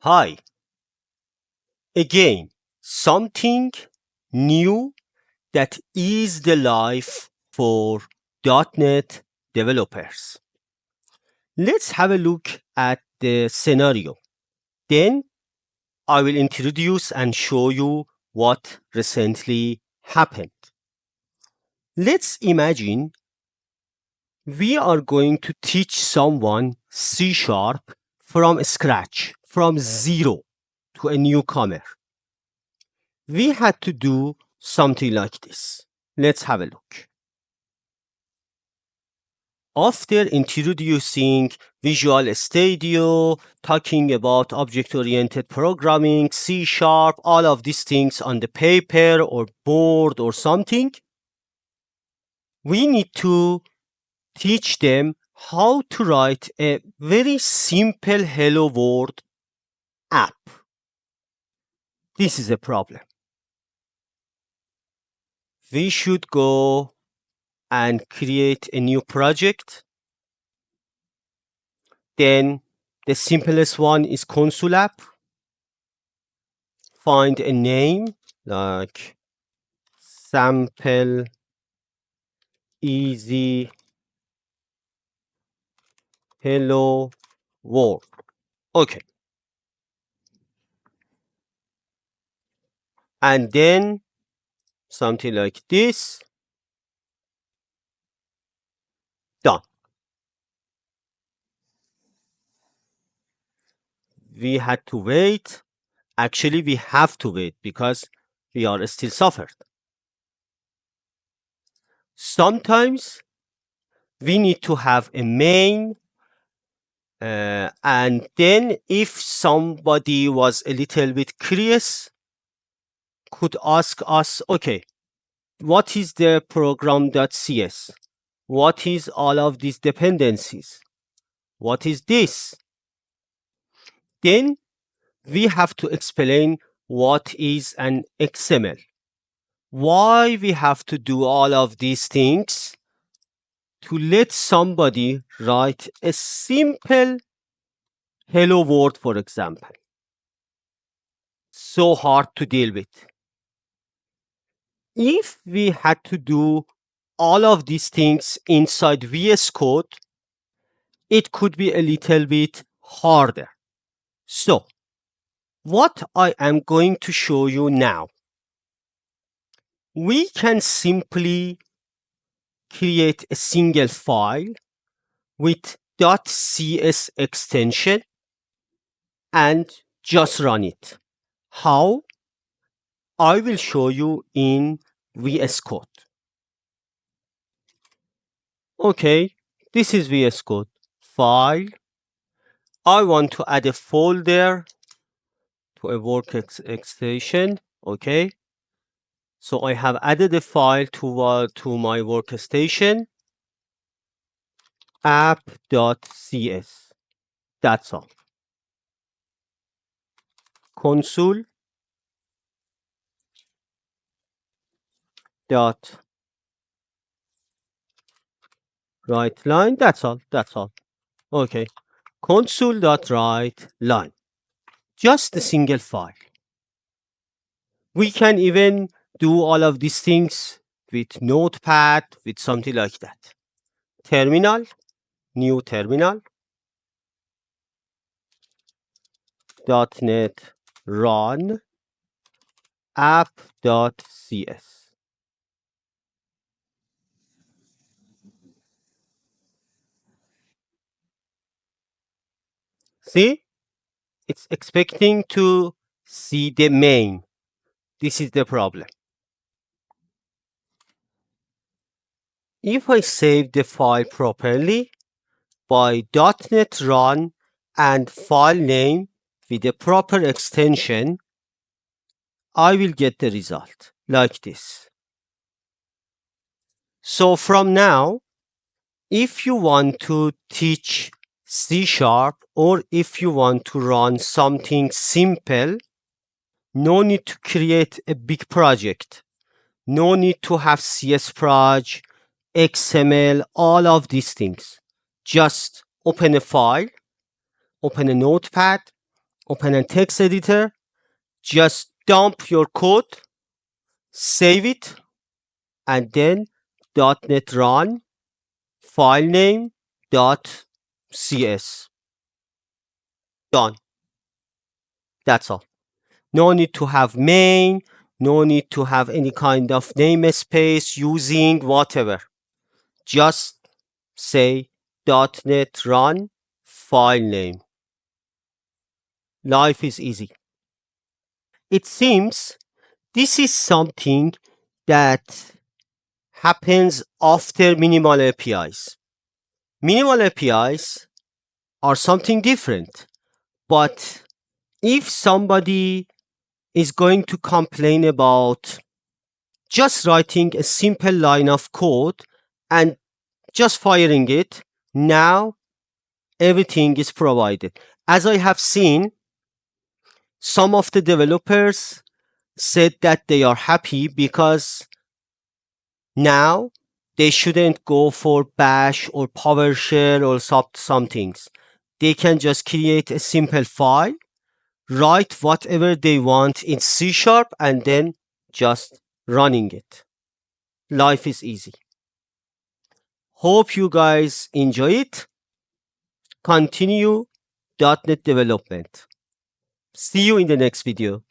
Hi, again, something new that is the life for .NET developers. Let's have a look at the scenario. Then I will introduce and show you what recently happened. Let's imagine we are going to teach someone C# from scratch, from zero to a newcomer. We had to do something like this. Let's have a look. After introducing Visual Studio, talking about object-oriented programming, C#, all of these things on the paper or board or something, we need to teach them how to write a very simple Hello World app. This is a problem. We should go and create a new project. Then the simplest one is console app. Find a name like sample easy hello world. Okay. And then something like this. Done. We had to wait. Actually, we have to wait because we are still suffered. Sometimes we need to have a main, and then if somebody was a little bit curious, could ask us, okay, what is the program.cs? What is all of these dependencies? What is this? Then we have to explain what is an XML. Why we have to do all of these things? To let somebody write a simple hello world, for example. So hard to deal with. If we had to do all of these things inside VS Code, it could be a little bit harder. So, what I am going to show you now, we can simply create a single file with .cs extension and just run it. How? I will show you in VS Code. Okay, this is VS Code. File. I want to add a folder to a work extension. Okay. So I have added a file to my workstation. app.cs. That's all. Console dot write line. That's all. Okay. Console dot write line. Just a single file. We can even do all of these things with Notepad, with something like that. Terminal, new terminal, dotnetrun app.cs. See, it's expecting to see the main. This is the problem. If I save the file properly by dotnetrun and file name with the proper extension, I will get the result like this. So from now, if you want to teach C# or if you want to run something simple, no need to create a big project. No need to have CSproj, XML, all of these things. Just open a file, open a notepad, Open a text editor, just dump your code, save it, and then .NET file name .cs. Done. That's all. No need to have main, no need to have any kind of namespace using whatever. Just say .NET run file name. Life is easy. It seems this is something that happens after minimal APIs. Minimal APIs are something different, but if somebody is going to complain about just writing a simple line of code and just firing it, now everything is provided. As I have seen, some of the developers said that they are happy because now they shouldn't go for Bash or PowerShell or some things. They can just create a simple file, write whatever they want in C# and then just running it. Life is easy. Hope you guys enjoy it. Continue .NET development. See you in the next video.